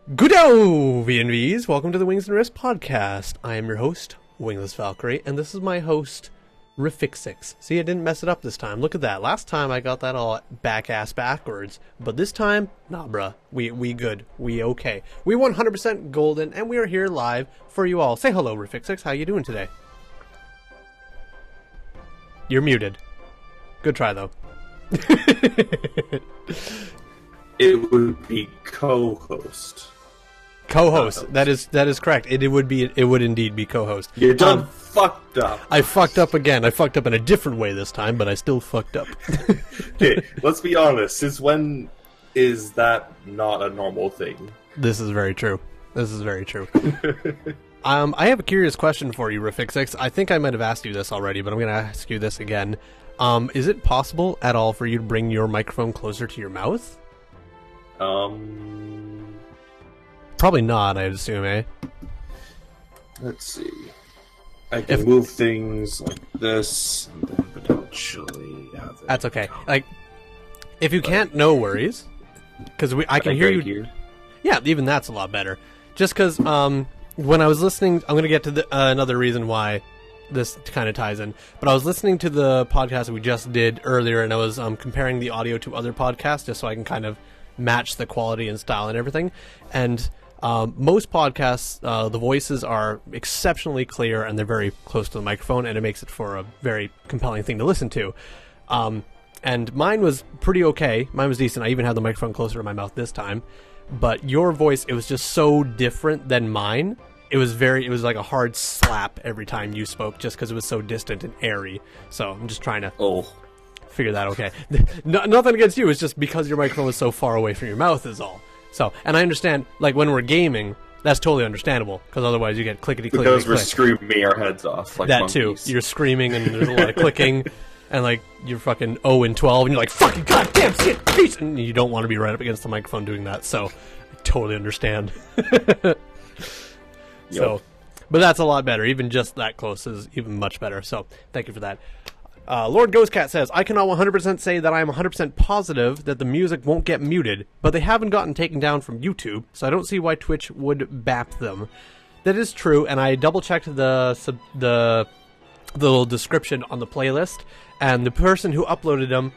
Good-o, VNVs! Welcome to the Wings and Riffs podcast. I am your host, WinglessValkyrie, and this is my host, Riffs. See, I didn't mess it up this time. Look at that. Last time I got that all back-ass backwards, but this time, nah, bruh. We good. We okay. We 100% golden, and we are here live for you all. Say hello, Riffs. How you doing today? You're muted. Good try, though. It would be co-host. Co-host. That is correct. It would indeed be co-host. You done fucked up. I fucked up again. I fucked up in a different way this time, but I still fucked up. Okay, let's be honest. Since when is that not a normal thing? This is very true. I have a curious question for you, Riffs. I think I might have asked you this already, but I'm going to ask you this again. Is it possible at all for you to bring your microphone closer to your mouth? Probably not, I'd assume, eh? Let's see. I can move things like this, and then potentially have it. That's okay. Like, if you can't, no worries. Because I can hear you. Here? Yeah, even that's a lot better. Just because, when I was listening, I'm going to get to another reason why this kind of ties in. But I was listening to the podcast that we just did earlier, and I was comparing the audio to other podcasts, just so I can kind of match the quality and style and everything. And most podcasts, the voices are exceptionally clear and they're very close to the microphone, and it makes it for a very compelling thing to listen to. And mine was pretty okay. Mine was decent. I even had the microphone closer to my mouth this time. But your voice, it was just so different than mine. It was like a hard slap every time you spoke, just because it was so distant and airy. So I'm just trying to figure that okay. Nothing against you. It's just because your microphone was so far away from your mouth is all. So, and I understand, like, when we're gaming, that's totally understandable, because otherwise you get clickety-clickety-click. Because we're screaming our heads off like that monkeys. Too. You're screaming, and there's a lot of clicking, and, like, you're fucking 0 and 12, and you're like, fucking goddamn shit, peace! And you don't want to be right up against the microphone doing that, so I totally understand. So, but that's a lot better. Even just that close is even much better, so thank you for that. Lord Ghostcat says, I cannot 100% say that I am 100% positive that the music won't get muted, but they haven't gotten taken down from YouTube, so I don't see why Twitch would bap them. That is true, and I double-checked the little description on the playlist, and the person who uploaded them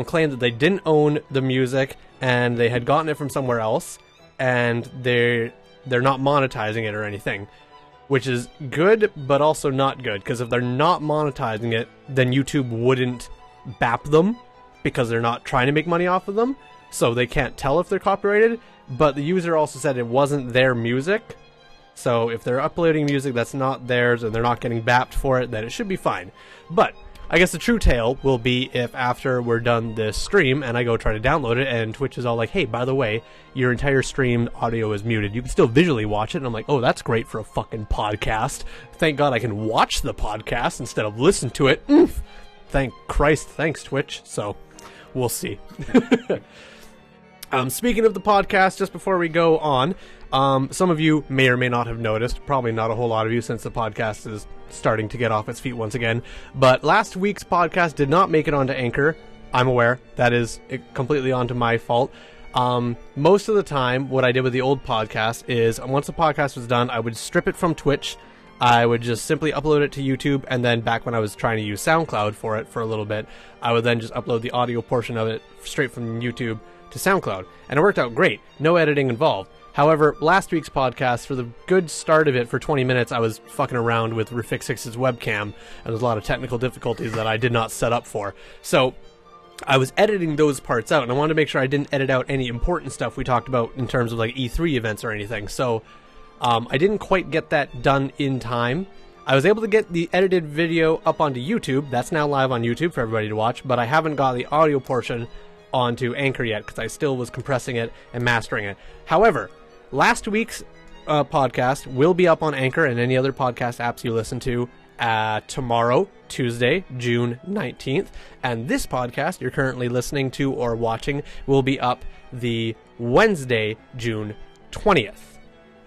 claimed that they didn't own the music, and they had gotten it from somewhere else, and they're not monetizing it or anything. Which is good, but also not good, because if they're not monetizing it, then YouTube wouldn't bap them, because they're not trying to make money off of them, so they can't tell if they're copyrighted, but the user also said it wasn't their music, so if they're uploading music that's not theirs, and they're not getting bapped for it, then it should be fine. But I guess the true tale will be if after we're done this stream and I go try to download it and Twitch is all like, hey, by the way, your entire stream audio is muted. You can still visually watch it. And I'm like, oh, that's great for a fucking podcast. Thank God I can watch the podcast instead of listen to it. Thank Christ. Thanks, Twitch. So we'll see. Speaking of the podcast, just before we go on, some of you may or may not have noticed, probably not a whole lot of you since the podcast is starting to get off its feet once again, but last week's podcast did not make it onto Anchor. I'm aware. That is completely onto my fault. Most of the time, what I did with the old podcast is, once the podcast was done, I would strip it from Twitch, I would just simply upload it to YouTube, and then back when I was trying to use SoundCloud for it for a little bit, I would then just upload the audio portion of it straight from YouTube to SoundCloud, and it worked out great. No editing involved. However, last week's podcast, for the good start of it, for 20 minutes, I was fucking around with Riffs' webcam, and there's a lot of technical difficulties that I did not set up for. So I was editing those parts out, and I wanted to make sure I didn't edit out any important stuff we talked about in terms of like E3 events or anything. So I didn't quite get that done in time. I was able to get the edited video up onto YouTube. That's now live on YouTube for everybody to watch, but I haven't got the audio portion onto Anchor yet because I still was compressing it and mastering it. However, last week's podcast will be up on Anchor and any other podcast apps you listen to tomorrow, Tuesday, June 19th. And this podcast you're currently listening to or watching will be up the Wednesday, June 20th.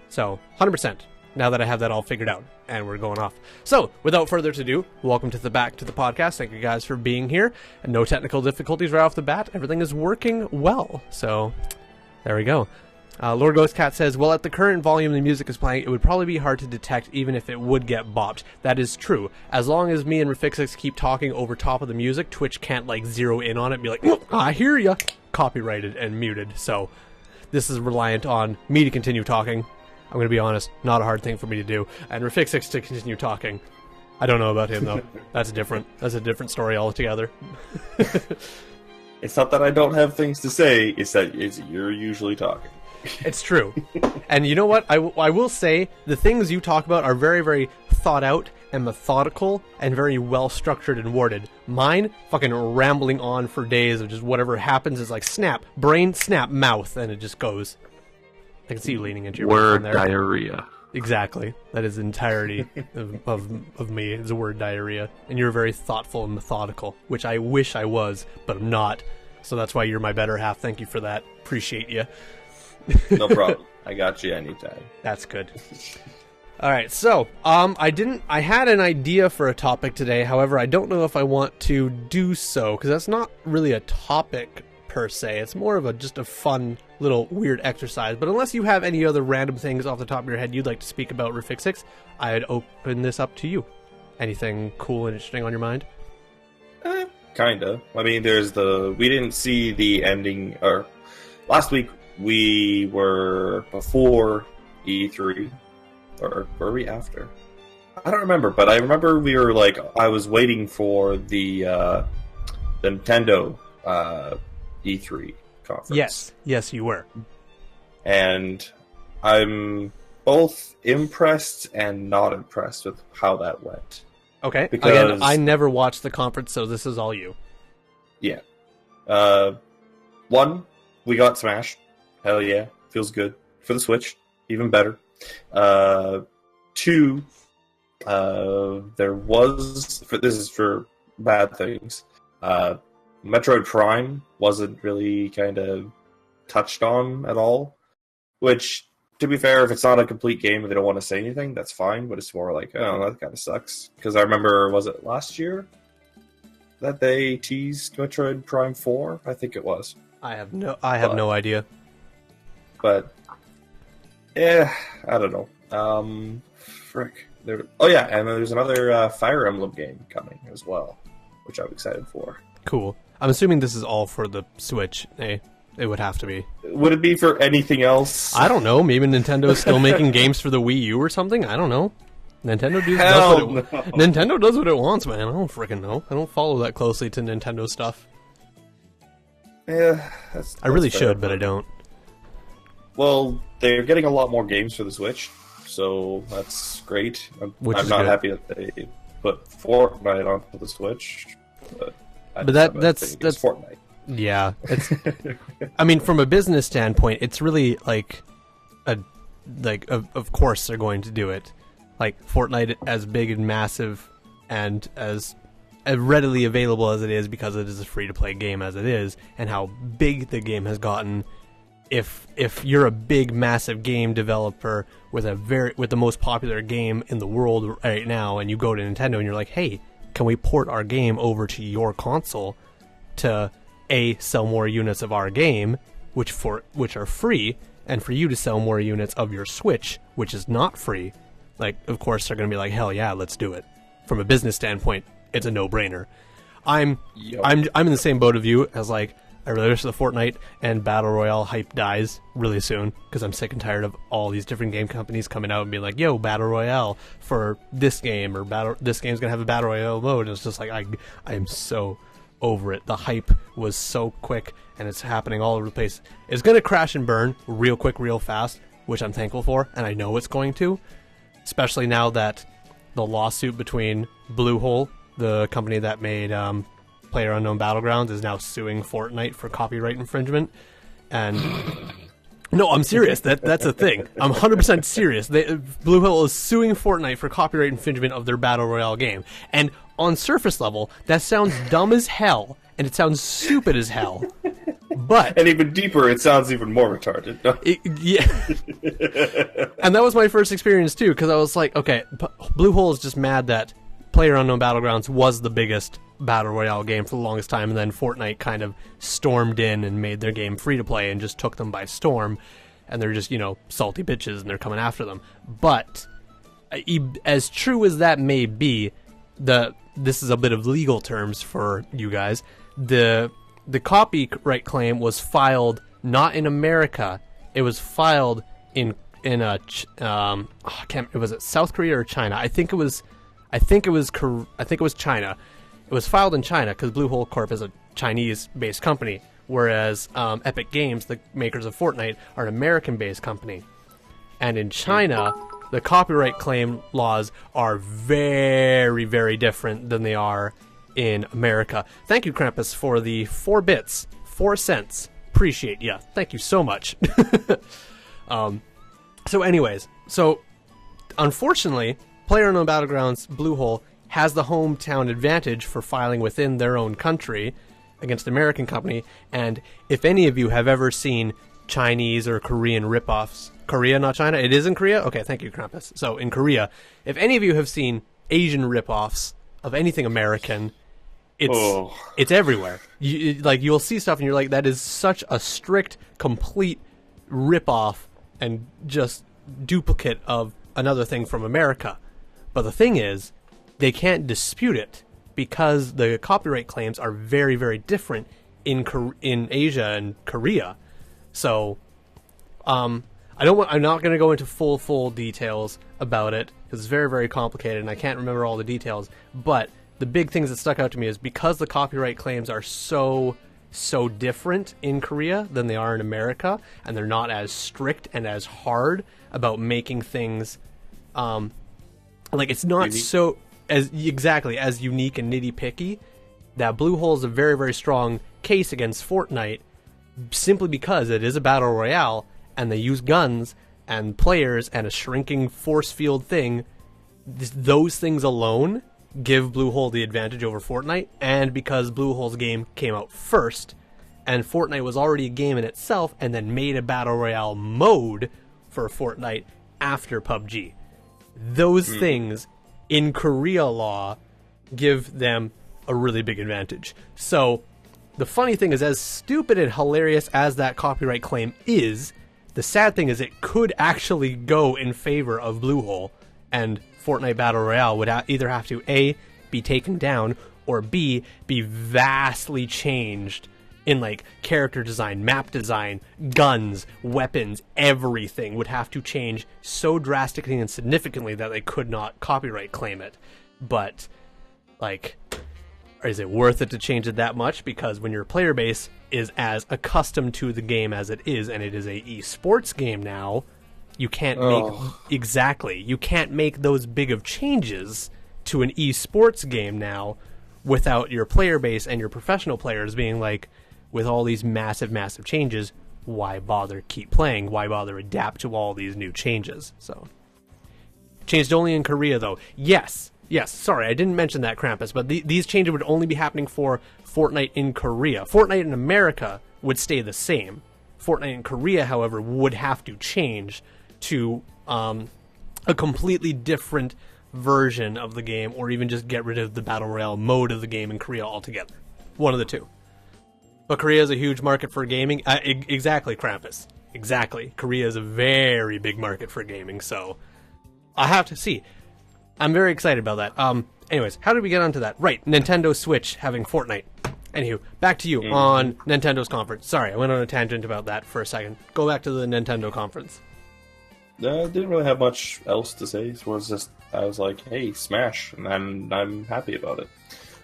So, 100%, now that I have that all figured out. And we're going off. So, without further ado, welcome to the back to the podcast. Thank you guys for being here. And no technical difficulties right off the bat. Everything is working well. So, there we go. Lord Ghost Cat says, well, at the current volume the music is playing, it would probably be hard to detect even if it would get bopped. That is true. As long as me and Rafixix keep talking over top of the music, Twitch can't, like, zero in on it and be like, I hear ya, copyrighted and muted. So this is reliant on me to continue talking. I'm going to be honest, not a hard thing for me to do. And Rafixix to continue talking. I don't know about him, though. That's different. That's a different story altogether. It's not that I don't have things to say, it's that you're usually talking. It's true. And you know what? I will say the things you talk about are very, very thought out and methodical and very well structured and worded. Mine, fucking rambling on for days of just whatever happens is like snap, brain, snap, mouth, and it just goes. I can see you leaning into your word there. Diarrhea. Exactly. That is the entirety of me. It's a word diarrhea. And you're very thoughtful and methodical, which I wish I was, but I'm not. So that's why you're my better half. Thank you for that. Appreciate you. No problem. I got you anytime. That's good. All right, so I had an idea for a topic today. However, I don't know if I want to do so because that's not really a topic per se. It's more of just a fun little weird exercise. But unless you have any other random things off the top of your head you'd like to speak about Rafixix, I'd open this up to you. Anything cool and interesting on your mind? Kinda. I mean, we didn't see the ending, or last week we were before E3, or were we after? I don't remember, but I remember we were like, I was waiting for the Nintendo E3 conference. Yes, you were. And I'm both impressed and not impressed with how that went. Okay. Because, again, I never watched the conference, so this is all you. Yeah. One, we got Smash. Hell yeah. Feels good. For the Switch. Even better. Two, there was... this is for bad things. Metroid Prime wasn't really kind of touched on at all. Which, to be fair, if it's not a complete game and they don't want to say anything, that's fine. But it's more like, oh, that kind of sucks. Because I remember, was it last year that they teased Metroid Prime 4? I think it was. I have no idea. But, yeah, I don't know. Frick. Oh yeah, and there's another Fire Emblem game coming as well, which I'm excited for. Cool. I'm assuming this is all for the Switch, eh? It would have to be. Would it be for anything else? I don't know. Maybe Nintendo's still making games for the Wii U or something. I don't know. Nintendo does what it wants, man. I don't freaking know. I don't follow that closely to Nintendo stuff. Yeah, I really should, but I don't. Well, they're getting a lot more games for the Switch, so that's great. I'm not good. happy that they put Fortnite onto the Switch, but that's Fortnite. Yeah, it's. I mean, from a business standpoint, it's really like of course they're going to do it. Like Fortnite, as big and massive and as readily available as it is, because it is a free-to-play game as it is, and how big the game has gotten. If you're a big, massive game developer with the most popular game in the world right now, and you go to Nintendo and you're like, hey, can we port our game over to your console to sell more units of our game, which are free, and for you to sell more units of your Switch, which is not free? Like, of course, they're going to be like, hell yeah, let's do it. From a business standpoint, it's a no-brainer. I'm in the same boat of you as, like, I really wish the Fortnite and Battle Royale hype dies really soon, because I'm sick and tired of all these different game companies coming out and being like, yo, Battle Royale for this game, or this game's going to have a Battle Royale mode, and it's just like, I am so over it. The hype was so quick, and it's happening all over the place. It's going to crash and burn real quick, real fast, which I'm thankful for, and I know it's going to, especially now that the lawsuit between Bluehole, the company that made PlayerUnknown Battlegrounds, is now suing Fortnite for copyright infringement. And no, I'm serious. That's a thing. I'm 100% serious. Bluehole is suing Fortnite for copyright infringement of their Battle Royale game. And on surface level, that sounds dumb as hell, and it sounds stupid as hell. But and even deeper, it sounds even more retarded. Yeah. And that was my first experience too, because I was like, okay, Bluehole is just mad that PlayerUnknown Battlegrounds was the biggest Battle Royale game for the longest time, and then Fortnite kind of stormed in and made their game free to play and just took them by storm. and they're just, salty bitches and they're coming after them. But as true as that may be, this is a bit of legal terms for you guys. The copyright claim was filed not in America. It was filed in was it South Korea or China? I think it was China. It was filed in China because Bluehole Corp is a Chinese-based company, whereas Epic Games, the makers of Fortnite, are an American-based company. And in China, the copyright claim laws are very, very different than they are in America. Thank you, Krampus, for the 4 bits, 4 cents. Appreciate ya. Thank you so much. So anyways, unfortunately, PlayerUnknown Battlegrounds Bluehole has the hometown advantage for filing within their own country against an American company, and if any of you have ever seen Chinese or Korean ripoffs, Korea, not China, it is in Korea? Okay, thank you, Krampus. So, in Korea, if any of you have seen Asian ripoffs of anything American, it's everywhere. You'll see stuff and you're like, that is such a strict, complete ripoff and just duplicate of another thing from America. But the thing is, they can't dispute it because the copyright claims are very, very different in Asia and Korea. So, I'm not going to go into full details about it because it's very, very complicated and I can't remember all the details. But the big things that stuck out to me is because the copyright claims are so different in Korea than they are in America, and they're not as strict and as hard about making things, it's not so as unique and nitty picky. That Bluehole is a very, very strong case against Fortnite, simply because it is a battle royale and they use guns and players and a shrinking force field thing. Those things alone give Bluehole the advantage over Fortnite, and because Bluehole's game came out first, and Fortnite was already a game in itself, and then made a battle royale mode for Fortnite after PUBG. Those things in Korea law give them a really big advantage. So the funny thing is, as stupid and hilarious as that copyright claim is, the sad thing is it could actually go in favor of Bluehole, and Fortnite Battle Royale would either have to A, be taken down, or B, be vastly changed in character design, map design, guns, weapons, everything would have to change so drastically and significantly that they could not copyright claim it. But, is it worth it to change it that much? Because when your player base is as accustomed to the game as it is, and it is a esports game now, you can't you can't make those big of changes to an esports game now without your player base and your professional players being like, with all these massive changes, why bother keep playing? Why bother adapt to all these new changes? So, changed only in Korea, though. Yes, sorry, I didn't mention that, Krampus, but these changes would only be happening for Fortnite in Korea. Fortnite in America would stay the same. Fortnite in Korea, however, would have to change to a completely different version of the game, or even just get rid of the Battle Royale mode of the game in Korea altogether. One of the two. But Korea is a huge market for gaming. Exactly, Krampus. Exactly. Korea is a very big market for gaming, so I have to see. I'm very excited about that. Anyways, how did we get onto that? Right, Nintendo Switch having Fortnite. Anywho, back to you on Nintendo's conference. Sorry, I went on a tangent about that for a second. Go back to the Nintendo conference. I didn't really have much else to say. It was just, I was like, hey, Smash, and I'm happy about it.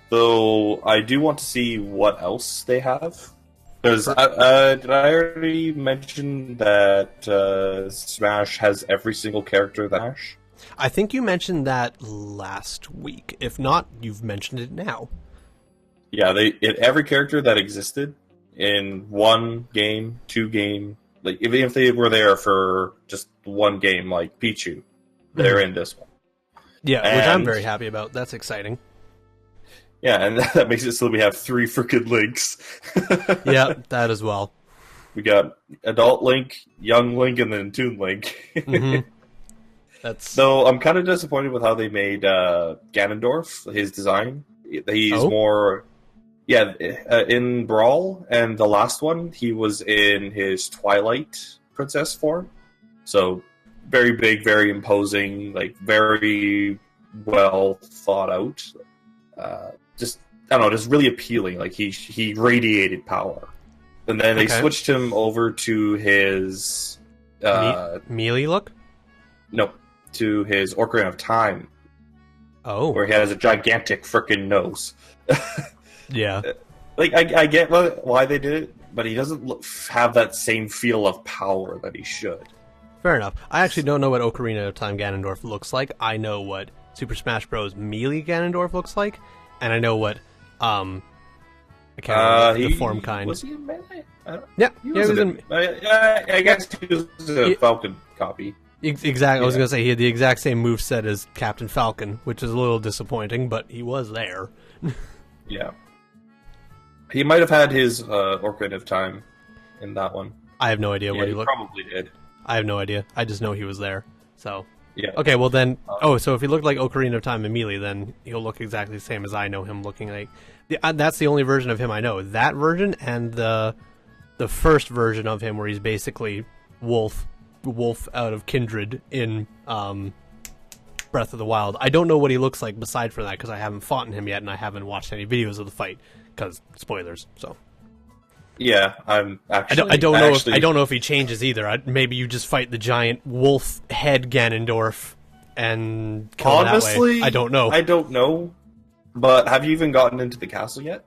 Though, I do want to see what else they have. Because, did I already mention that Smash has every single character that Smash? I think you mentioned that last week. If not, you've mentioned it now. Yeah, every character that existed in one game, 2 game, even if they were there for just one game, like Pichu, they're in this one. Yeah, which I'm very happy about. That's exciting. Yeah, and that makes it so we have 3 freaking Links. Yeah, that as well. We got Adult Link, Young Link, and then Toon Link. Though I'm kind of disappointed with how they made Ganondorf, his design. He's more... Yeah, in Brawl and the last one, he was in his Twilight princess form. So very big, very imposing, like very well thought out. Just I don't know, just really appealing. Like he radiated power. And then they switched him over to his melee look. No, to his Ocarina of Time. Oh, where he has a gigantic frickin' nose. Yeah. Like, I get why they did it, but he doesn't have that same feel of power that he should. Fair enough. I actually don't know what Ocarina of Time Ganondorf looks like. I know what Super Smash Bros. Melee Ganondorf looks like, and I know what, I can't remember the form kind. Was he in Melee? Yeah, he was in... I guess he was a Falcon copy. Exactly. Yeah. I was going to say he had the exact same moveset as Captain Falcon, which is a little disappointing, but he was there. Yeah. He might have had his Ocarina of Time in that one. I have no idea what he looked. Probably did. I have no idea. I just know he was there. So yeah. Okay, well then. So if he looked like Ocarina of Time and Melee, then he'll look exactly the same as I know him looking like. That's the only version of him I know. That version and the first version of him where he's basically Wolf out of Kindred in Breath of the Wild. I don't know what he looks like beside from that because I haven't fought him yet and I haven't watched any videos of the fight because spoilers. So yeah, I'm actually. I don't know if he changes either. Maybe you just fight the giant wolf head Ganondorf and kill him that way. I don't know. I don't know. But have you even gotten into the castle yet?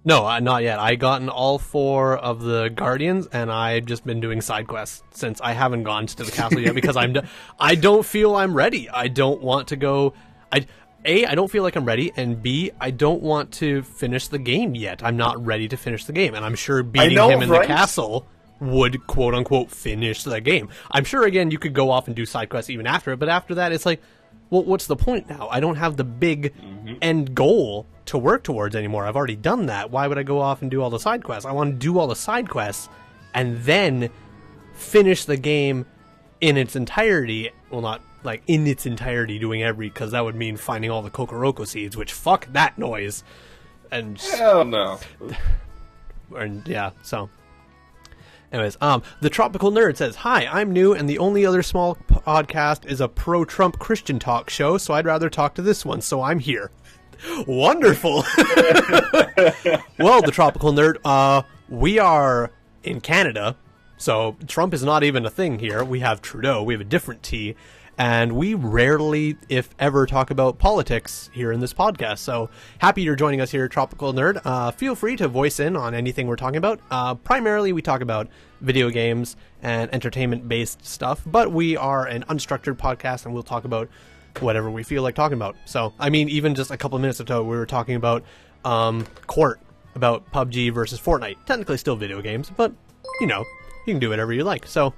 No, not yet. I gotten all 4 of the Guardians, and I've just been doing side quests since I haven't gone to the castle yet because I don't feel I'm ready. I don't want to go. I don't feel like I'm ready, and B, I don't want to finish the game yet. I'm not ready to finish the game, and I'm sure beating him in the castle would quote unquote finish the game. I'm sure again you could go off and do side quests even after it, but after that it's like, well, what's the point now? I don't have the big end goal to work towards anymore. I've already done that. Why would I go off and do all the side quests? I want to do all the side quests and then finish the game in its entirety. Well, not like in its entirety doing because that would mean finding all the Kokoroko seeds, which fuck that noise. And hell no. And yeah, so anyways, the Tropical Nerd says, "Hi, I'm new, and the only other small podcast is a pro-Trump Christian talk show, so I'd rather talk to this one, so I'm here." Wonderful. Well, the Tropical Nerd, we are in Canada, so Trump is not even a thing here. We have Trudeau, we have a different T, and we rarely, if ever, talk about politics here in this podcast. So happy you're joining us here, Tropical Nerd. Feel free to voice in on anything we're talking about. Primarily, we talk about video games and entertainment-based stuff, but we are an unstructured podcast, and we'll talk about whatever we feel like talking about. So, I mean, even just a couple of minutes ago, we were talking about Court, about PUBG versus Fortnite. Technically still video games, but, you know, you can do whatever you like. So,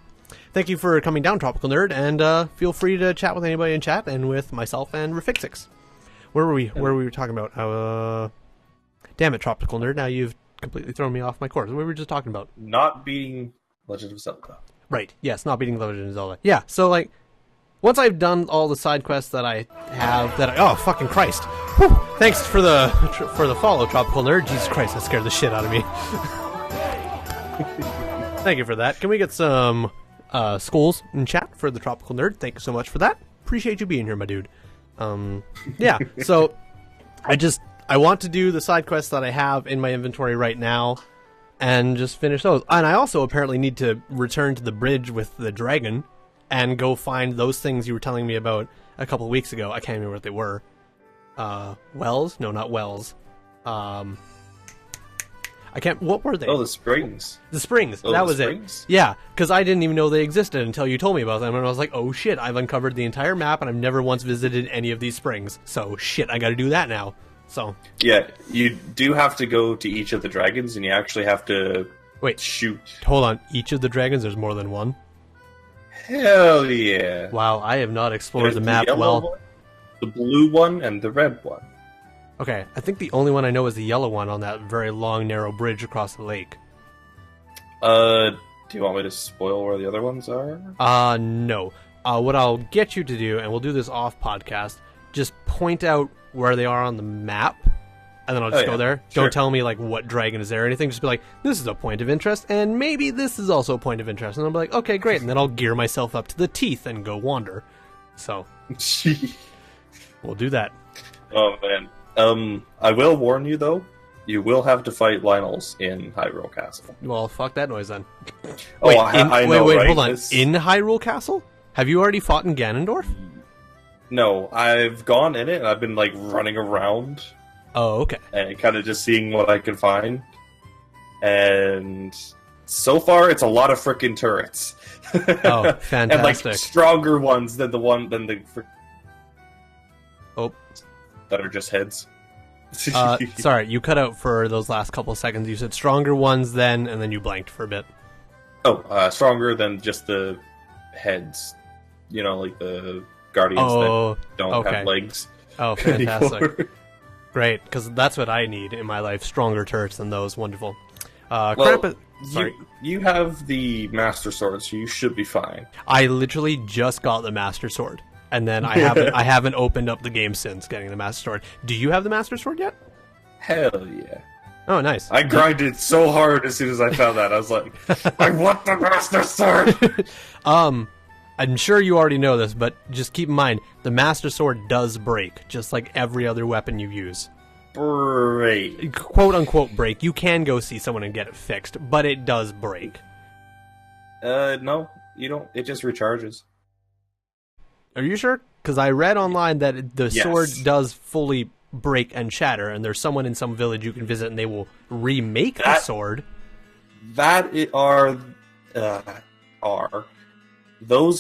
thank you for coming down, Tropical Nerd, and feel free to chat with anybody in chat and with myself and Rafixix. Where were we? Where were we talking about? Damn it, Tropical Nerd, now you've completely thrown me off my course. What were we just talking about? Not beating Legend of Zelda. Right, yes, not beating Legend of Zelda. Yeah, so, like, once I've done all the side quests that I have, oh, fucking Christ. Whew. Thanks for the follow, Tropical Nerd. Jesus Christ, that scared the shit out of me. Thank you for that. Can we get some schools in chat for the Tropical Nerd? Thank you so much for that. Appreciate you being here, my dude. Yeah, so I want to do the side quests that I have in my inventory right now and just finish those. And I also apparently need to return to the bridge with the dragon and go find those things you were telling me about a couple of weeks ago. I can't remember what they were. Wells? No, not Wells. I can't... What were they? Oh, the springs. The springs. Oh, that the was springs? It. Yeah, because I didn't even know they existed until you told me about them. And I was like, oh shit, I've uncovered the entire map and I've never once visited any of these springs. So shit, I gotta do that now. So... Yeah, you do have to go to each of the dragons and you actually have to... Wait. Shoot. Hold on. Each of the dragons? There's more than one? Hell yeah. Wow, I have not explored There's the map well. One, the blue one, and the red one. Okay, I think the only one I know is the yellow one on that very long, narrow bridge across the lake. Do you want me to spoil where the other ones are? No. What I'll get you to do, and we'll do this off podcast, just point out where they are on the map, and then I'll just go there. Sure. Don't tell me like what dragon is there or anything. Just be like, this is a point of interest, and maybe this is also a point of interest. And I'll be like, okay, great. And then I'll gear myself up to the teeth and go wander. So we'll do that. Oh man. I will warn you though. You will have to fight Lionels in Hyrule Castle. Well, fuck that noise then. Oh, Wait, I know, wait, right? hold on. In Hyrule Castle? Have you already fought in Ganondorf? No, I've gone in it and I've been like running around. Oh, okay. And kind of just seeing what I can find. And so far, it's a lot of frickin' turrets. Oh, fantastic! And like stronger ones than oh, that are just heads. Sorry, you cut out for those last couple of seconds. You said stronger ones then, and then you blanked for a bit. Oh, stronger than just the heads. You know, like the guardians that don't have legs. Oh, fantastic. Great, because that's what I need in my life. Stronger turrets than those. Wonderful. Sorry. You have the Master Sword, so you should be fine. I literally just got the Master Sword. And then I haven't opened up the game since getting the Master Sword. Do you have the Master Sword yet? Hell yeah. Oh, nice. I grinded so hard as soon as I found that. I was like, I want the Master Sword! I'm sure you already know this, but just keep in mind, the Master Sword does break, just like every other weapon you use. Break. Quote-unquote break. You can go see someone and get it fixed, but it does break. No, you don't. It just recharges. Are you sure? Because I read online that the sword does fully break and shatter, and there's someone in some village you can visit, and they will remake the sword. Those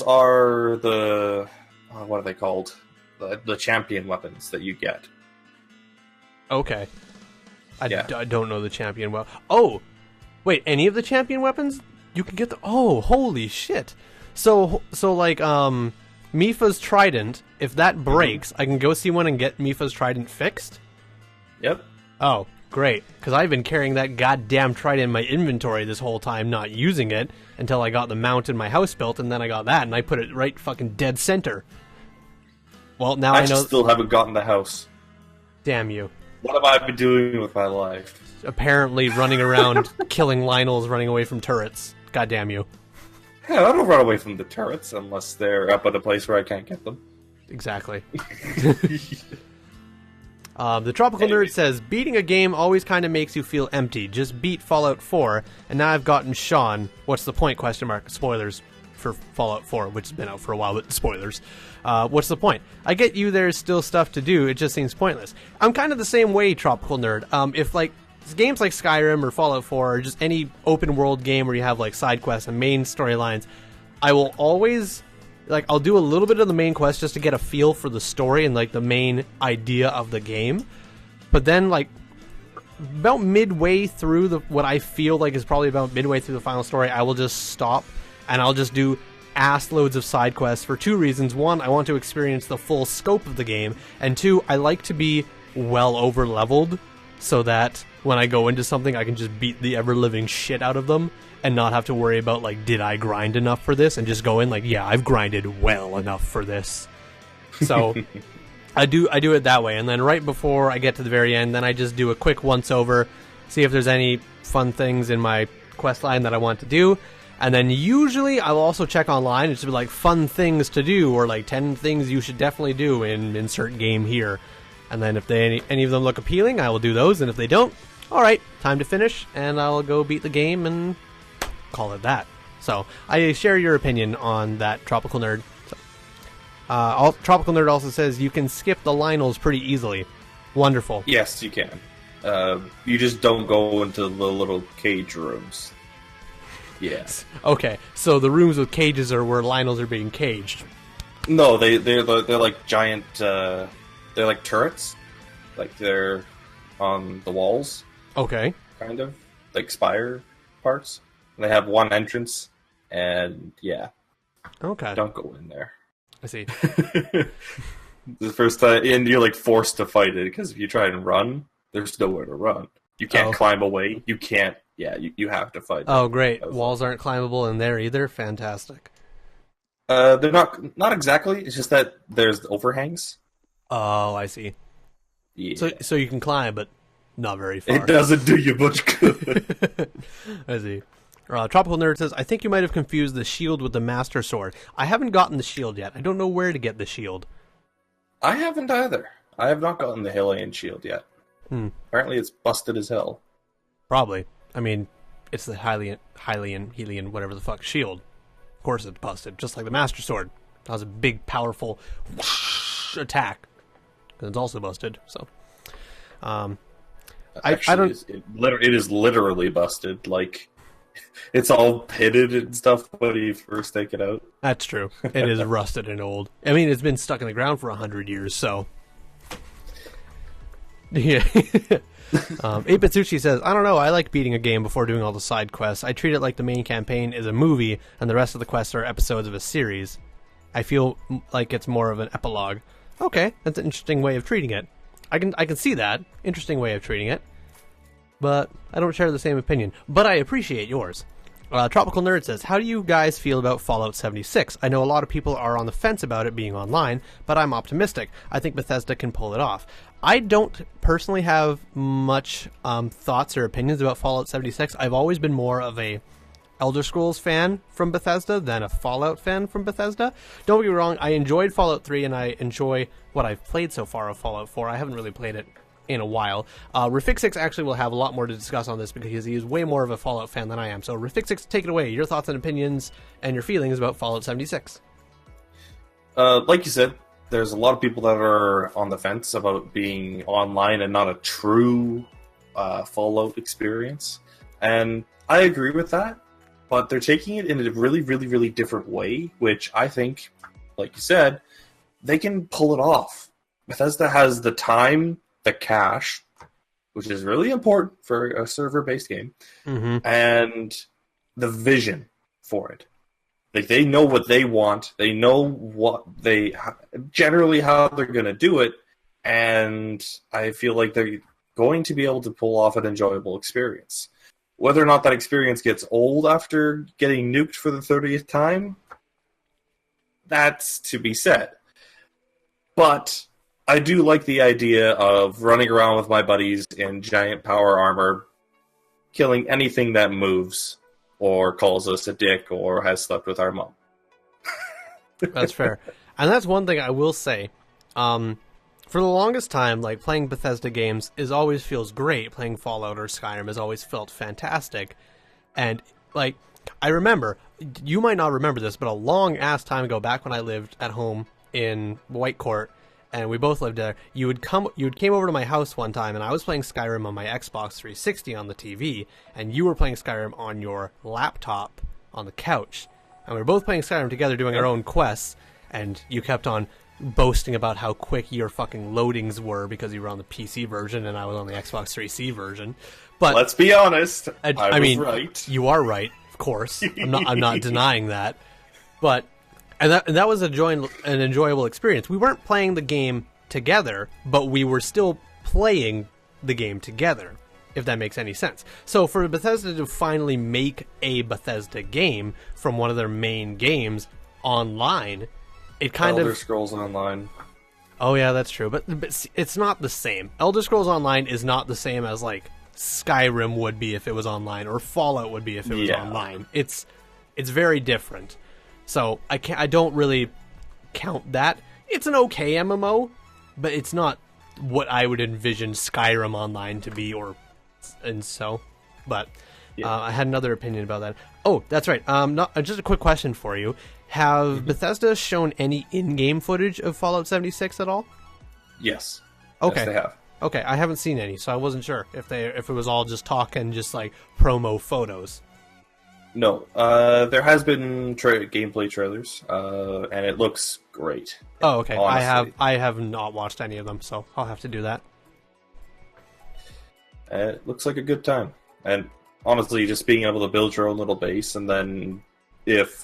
are the what are they called? The champion weapons that you get. Okay. I don't know the champion weapon. Oh, wait, any of the champion weapons you can get the. Oh, holy shit! So like Mipha's trident, if that breaks, I can go see one and get Mipha's trident fixed? Yep. Oh, great. Because I've been carrying that goddamn trident in my inventory this whole time, not using it, until I got the mount in my house built, and then I got that, and I put it right fucking dead center. Well, now I know... I still haven't gotten the house. Damn you. What have I been doing with my life? Apparently running around, killing Lionels, running away from turrets. God damn you. Yeah, I don't run away from the turrets unless they're up at a place where I can't get them. Exactly. The Tropical Nerd says, beating a game always kind of makes you feel empty. Just beat Fallout 4, and now I've gotten Sean. What's the point? Question mark. Spoilers for Fallout 4, which has been out for a while, but spoilers. What's the point? I get you there's still stuff to do, it just seems pointless. I'm kind of the same way, Tropical Nerd. If, like, games like Skyrim or Fallout 4 or just any open world game where you have like side quests and main storylines, I will always I'll do a little bit of the main quest just to get a feel for the story and like the main idea of the game. But then like about midway through what I feel like is probably about midway through the final story, I will just stop and I'll just do ass loads of side quests for two reasons. One, I want to experience the full scope of the game, and two, I like to be well over leveled so that when I go into something, I can just beat the ever-living shit out of them and not have to worry about, like, did I grind enough for this? And just go in like, yeah, I've grinded well enough for this. So I do it that way. And then right before I get to the very end, then I just do a quick once-over, see if there's any fun things in my quest line that I want to do. And then usually I'll also check online. It's just like fun things to do or like 10 things you should definitely do in insert game here. And then if any of them look appealing, I will do those. And if they don't, alright, time to finish, and I'll go beat the game and call it that. So, I share your opinion on that, Tropical Nerd. Tropical Nerd also says you can skip the Lionels pretty easily. Wonderful. Yes, you can. You just don't go into the little cage rooms. Yes. Okay, so the rooms with cages are where Lionels are being caged. No, they're like giant... they're like turrets. Like they're on the walls. Okay. Kind of. Like spire parts. And they have one entrance, and yeah. Okay. Don't go in there. I see. The first time, and you're like forced to fight it, because if you try and run, there's nowhere to run. You can't climb away. You can't, you have to fight. Oh, great. Walls aren't climbable in there either? Fantastic. They're not exactly, it's just that there's overhangs. Oh, I see. Yeah. So you can climb, but not very far. It doesn't do you much good. I see. Tropical Nerd says, I think you might have confused the shield with the Master Sword. I haven't gotten the shield yet. I don't know where to get the shield. I haven't either. I have not gotten the Hylian shield yet. Apparently it's busted as hell. Probably. I mean, it's the Hylian, whatever the fuck, shield. Of course it's busted, just like the Master Sword. It has a big, powerful whoosh attack. And it's also busted, so... Actually, I don't... it is literally busted. Like, it's all pitted and stuff when you first take it out. That's true. It is rusted and old. I mean, it's been stuck in the ground for 100 years, so... Yeah. 8-Bit Sushi says, I don't know, I like beating a game before doing all the side quests. I treat it like the main campaign is a movie, and the rest of the quests are episodes of a series. I feel like it's more of an epilogue. Okay, that's an interesting way of treating it. I can see that. Interesting way of treating it. But I don't share the same opinion. But I appreciate yours. Tropical Nerd says, how do you guys feel about Fallout 76? I know a lot of people are on the fence about it being online, but I'm optimistic. I think Bethesda can pull it off. I don't personally have much thoughts or opinions about Fallout 76. I've always been more of a Elder Scrolls fan from Bethesda than a Fallout fan from Bethesda. Don't get me wrong, I enjoyed Fallout 3 and I enjoy what I've played so far of Fallout 4. I haven't really played it in a while. Rifixix actually will have a lot more to discuss on this because he is way more of a Fallout fan than I am. So Rifixix, take it away. Your thoughts and opinions and your feelings about Fallout 76. Like you said, there's a lot of people that are on the fence about being online and not a true Fallout experience. And I agree with that, but they're taking it in a really, really, really different way, which I think, like you said, they can pull it off. Bethesda has the time, the cash, which is really important for a server-based game, and the vision for it. Like, they know what they want, they know what they generally how they're going to do it, and I feel like they're going to be able to pull off an enjoyable experience. Whether or not that experience gets old after getting nuked for the 30th time, that's to be said. But I do like the idea of running around with my buddies in giant power armor, killing anything that moves, or calls us a dick, or has slept with our mom. That's fair. And that's one thing I will say. For the longest time, like, playing Bethesda games always feels great. Playing Fallout or Skyrim has always felt fantastic. And, like, I remember, you might not remember this, but a long-ass time ago, back when I lived at home in Whitecourt, and we both lived there, you came over to my house one time, and I was playing Skyrim on my Xbox 360 on the TV, and you were playing Skyrim on your laptop on the couch. And we were both playing Skyrim together, doing our own quests, and you kept on boasting about how quick your fucking loadings were because you were on the PC version and I was on the Xbox 360 version. But let's be honest, I mean, was right. You are right, of course. I'm not denying that. But that was an enjoyable experience. We weren't playing the game together, but we were still playing the game together, if that makes any sense. So for Bethesda to finally make a Bethesda game from one of their main games online, it kind Elder Scrolls Online. Oh yeah, that's true. But it's not the same. Elder Scrolls Online is not the same as, like, Skyrim would be if it was online, or Fallout would be if it was online. It's very different. So I don't really count that. It's an okay MMO, but it's not what I would envision Skyrim Online to be, But I had another opinion about that. Oh, that's right. Just a quick question for you. Have Bethesda shown any in-game footage of Fallout 76 at all? Yes. Okay. Yes, they have. Okay, I haven't seen any, so I wasn't sure if it was all just talk and just, like, promo photos. No, there has been gameplay trailers, and it looks great. Oh, okay. Honestly. I have not watched any of them, so I'll have to do that. It looks like a good time, and honestly, just being able to build your own little base, and then if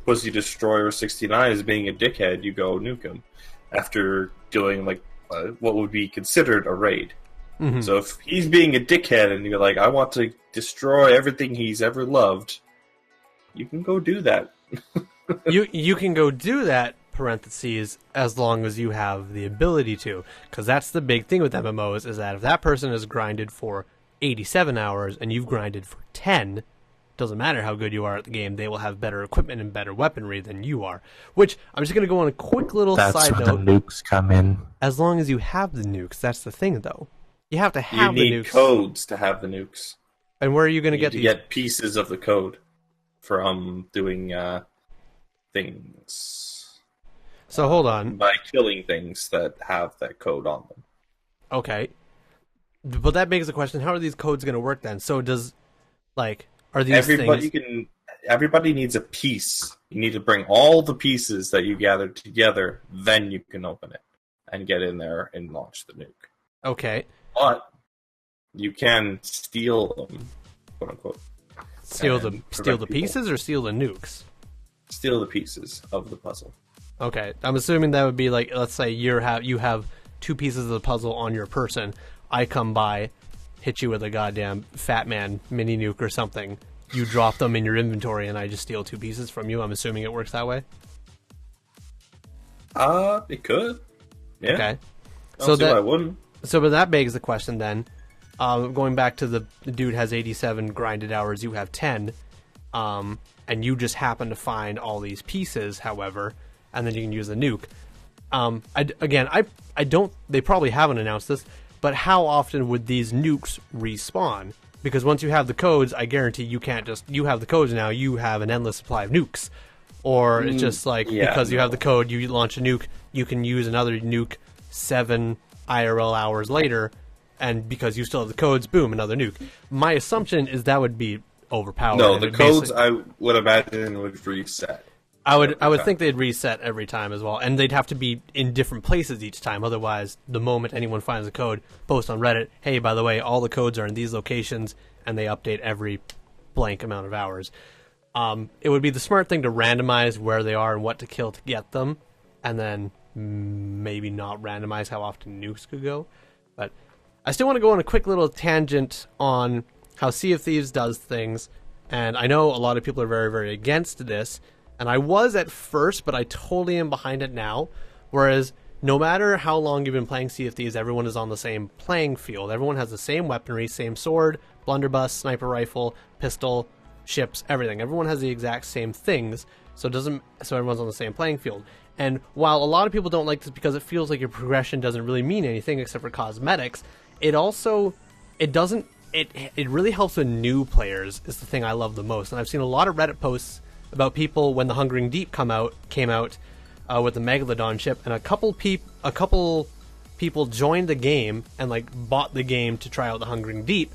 Pussy Destroyer 69 is being a dickhead, you go nuke him after doing, like, what would be considered a raid. Mm-hmm. So if he's being a dickhead and you're like, I want to destroy everything he's ever loved, you can go do that. you can go do that, parentheses, as long as you have the ability to. Because that's the big thing with MMOs, is that if that person has grinded for 87 hours and you've grinded for 10, doesn't matter how good you are at the game, they will have better equipment and better weaponry than you are. Which, I'm just going to go on a quick little side note. That's where the nukes come in. As long as you have the nukes, that's the thing, though. You have to have the nukes. You need codes to have the nukes. And where are you going to get these? You get pieces of the code from doing things. So hold on. By killing things that have that code on them. Okay. But that begs the question, how are these codes going to work then? So does, like, are these things... Everybody needs a piece. You need to bring all the pieces that you gathered together, then you can open it and get in there and launch the nuke. Okay. But you can steal them, quote unquote. Steal the pieces or steal the nukes? Steal the pieces of the puzzle. Okay. I'm assuming that would be like, let's say you have 2 pieces of the puzzle on your person. I come by, hit you with a goddamn Fat Man mini nuke or something. You drop them in your inventory, and I just steal 2 pieces from you. I'm assuming it works that way. It could. Yeah. Okay. So I wouldn't. So, but that begs the question then. Going back to the dude has 87 grinded hours, you have 10, and you just happen to find all these pieces, however, and then you can use the nuke. I don't. They probably haven't announced this, but how often would these nukes respawn? Because once you have the codes, I guarantee you can't just... You have the codes now, you have an endless supply of nukes. Or it's just like, because you have the code, you launch a nuke, you can use another nuke 7 IRL hours later, and because you still have the codes, boom, another nuke. My assumption is that would be overpowered. No, the codes, I would imagine, would reset. I would think they'd reset every time as well, and they'd have to be in different places each time. Otherwise, the moment anyone finds a code, post on Reddit, hey, by the way, all the codes are in these locations, and they update every blank amount of hours. It would be the smart thing to randomize where they are and what to kill to get them, and then maybe not randomize how often nukes could go. But I still want to go on a quick little tangent on how Sea of Thieves does things, and I know a lot of people are very, very against this. And I was at first, but I totally am behind it now. Whereas, no matter how long you've been playing Sea of Thieves, everyone is on the same playing field. Everyone has the same weaponry, same sword, blunderbuss, sniper rifle, pistol, ships, everything. Everyone has the exact same things, so everyone's on the same playing field. And while a lot of people don't like this because it feels like your progression doesn't really mean anything except for cosmetics, it really helps with new players is the thing I love the most. And I've seen a lot of Reddit posts about people when the Hungering Deep came out with the Megalodon ship, and a couple people joined the game and like bought the game to try out the Hungering Deep,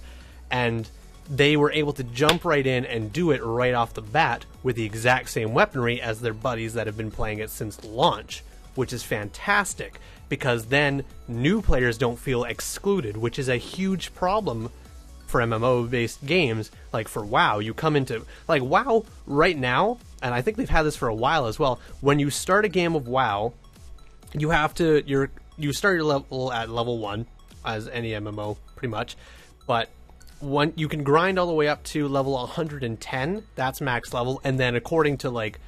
and they were able to jump right in and do it right off the bat with the exact same weaponry as their buddies that have been playing it since launch, which is fantastic because then new players don't feel excluded, which is a huge problem for MMO-based games. Like for WoW, you come into... Like WoW right now, and I think they've had this for a while as well, when you start a game of WoW, you have to... You start your level at level 1, as any MMO, pretty much, but you can grind all the way up to level 110, that's max level, and then according to like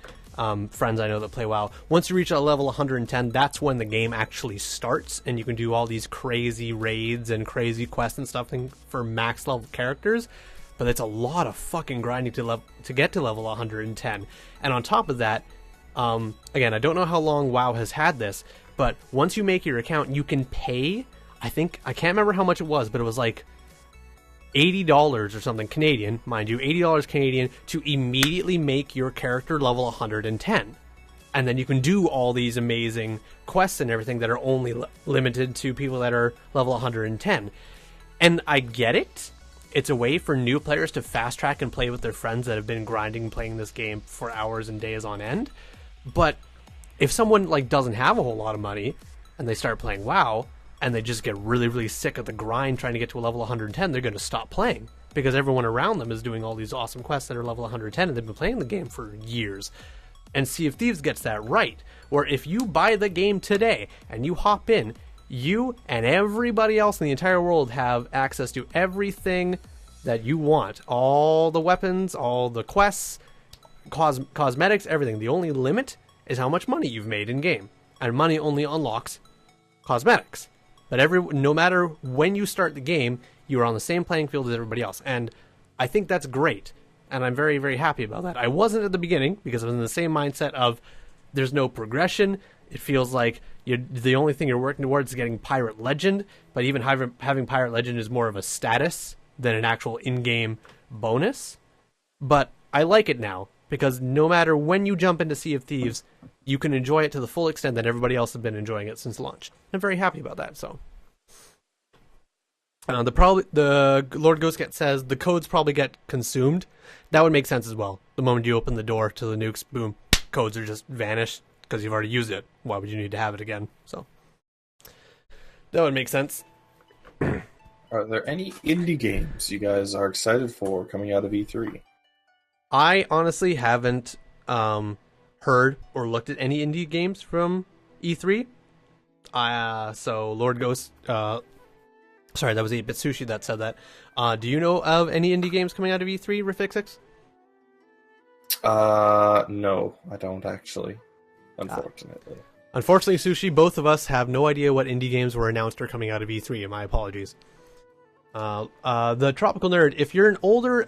friends I know that play WoW, once you reach a level 110, that's when the game actually starts, and you can do all these crazy raids and crazy quests and stuff for max level characters. But it's a lot of fucking grinding to get to level 110. And on top of that, again, I don't know how long WoW has had this, but once you make your account, you can pay, I can't remember how much it was, but it was like $80 or something Canadian, mind you, $80 Canadian to immediately make your character level 110. And then you can do all these amazing quests and everything that are only limited to people that are level 110. And I get it. It's a way for new players to fast track and play with their friends that have been grinding playing this game for hours and days on end. But if someone like doesn't have a whole lot of money and they start playing WoW, and they just get really, really sick of the grind trying to get to a level 110, they're going to stop playing. Because everyone around them is doing all these awesome quests that are level 110, and they've been playing the game for years. And Sea of Thieves gets that right, where if you buy the game today, and you hop in, you and everybody else in the entire world have access to everything that you want. All the weapons, all the quests, cosmetics, everything. The only limit is how much money you've made in game, and money only unlocks cosmetics. But no matter when you start the game, you are on the same playing field as everybody else, and I think that's great, and I'm very, very happy about that. I wasn't at the beginning because I was in the same mindset of there's no progression. It feels like the only thing you're working towards is getting Pirate Legend, but even having Pirate Legend is more of a status than an actual in-game bonus. But I like it now, because no matter when you jump into Sea of Thieves, you can enjoy it to the full extent that everybody else has been enjoying it since launch. I'm very happy about that, so. The Lord Ghostcat says the codes probably get consumed. That would make sense as well. The moment you open the door to the nukes, boom, codes are just vanished because you've already used it. Why would you need to have it again? So that would make sense. Are there any indie games you guys are excited for coming out of E3? I honestly haven't heard or looked at any indie games from E3. So Lord Ghost... sorry, that was 8-Bit Sushi that said that. Do you know of any indie games coming out of E3, Riffs? No, I don't actually. Unfortunately. Unfortunately, Sushi, both of us have no idea what indie games were announced or coming out of E3, and my apologies. The Tropical Nerd, if you're an Elder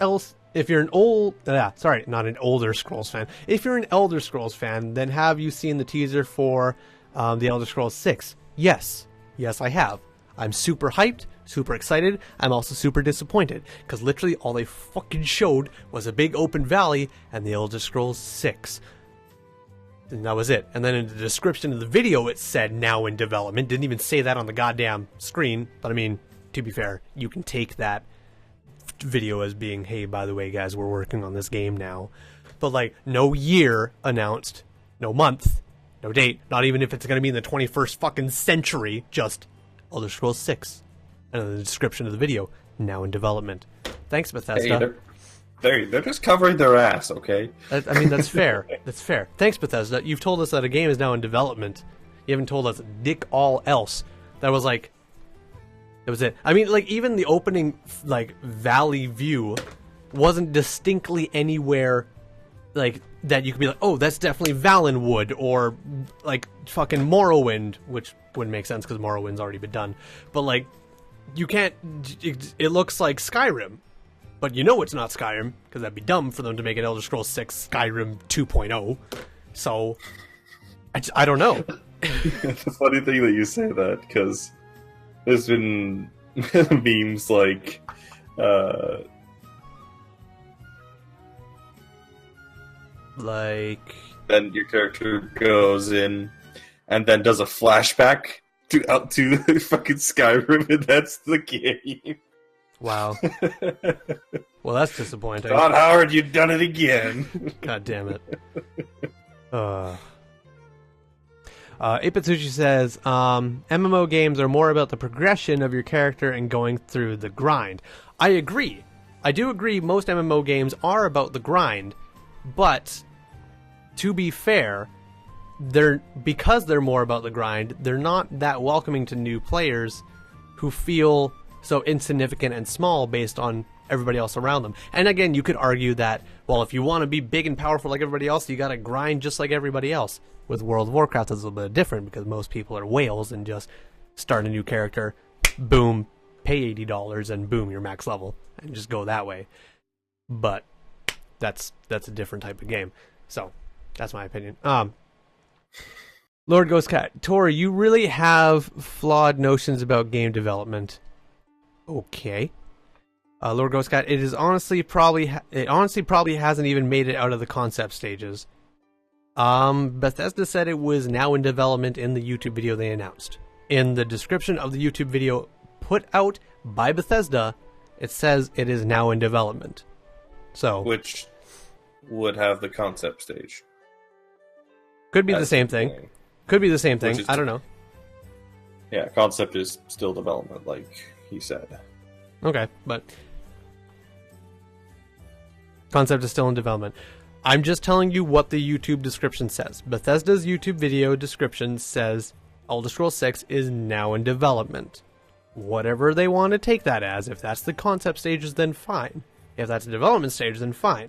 Scrolls fan. If you're an Elder Scrolls fan, then have you seen the teaser for the Elder Scrolls 6? Yes. Yes, I have. I'm super hyped, super excited. I'm also super disappointed, because literally all they fucking showed was a big open valley and the Elder Scrolls 6. And that was it. And then in the description of the video, it said now in development. Didn't even say that on the goddamn screen. But I mean, to be fair, you can take that video as being, hey, by the way, guys, we're working on this game now. But like, no year announced, no month, no date, not even if it's going to be in the 21st fucking century, just Elder Scrolls 6. And in the description of the video, now in development. Thanks, Bethesda. Hey, they're just covering their ass, okay? I mean, that's fair. That's fair. Thanks, Bethesda. You've told us that a game is now in development. You haven't told us dick all else. That was like... That was it. I mean, like, even the opening, like, valley view wasn't distinctly anywhere, like, that you could be like, oh, that's definitely Valenwood, or, like, fucking Morrowind, which wouldn't make sense because Morrowind's already been done. But, like, you can't... It looks like Skyrim. But you know it's not Skyrim, because that'd be dumb for them to make an Elder Scrolls 6 Skyrim 2.0. So, I don't know. It's a funny thing that you say that, because there's been memes like, then your character goes in and then does a flashback out to fucking Skyrim, and that's the game. Wow. Well, that's disappointing. God, Howard, you've done it again. God damn it. 8-Bit Sushi says, MMO games are more about the progression of your character and going through the grind. I agree. I do agree most MMO games are about the grind, but to be fair, because they're more about the grind, they're not that welcoming to new players who feel so insignificant and small based on everybody else around them. And again, you could argue that, well, if you want to be big and powerful like everybody else, you gotta grind just like everybody else. With World of Warcraft, it's a little bit different because most people are whales and just start a new character, boom, pay $80, and boom, you're max level, and just go that way. But that's a different type of game. So, that's my opinion. Lord Ghost Cat, Tori, you really have flawed notions about game development. Okay. Lord Ghost Cat, it honestly probably hasn't even made it out of the concept stages. Bethesda said it was now in development in the YouTube video they announced. In the description of the YouTube video put out by Bethesda, it says it is now in development. So, which would have the concept stage. Could be the same thing. Could be the same thing. I don't know. Yeah, concept is still development, like he said. Okay, but concept is still in development. I'm just telling you what the YouTube description says. Bethesda's YouTube video description says Elder Scrolls 6 is now in development. Whatever they want to take that as, if that's the concept stages, then fine. If that's the development stage, then fine.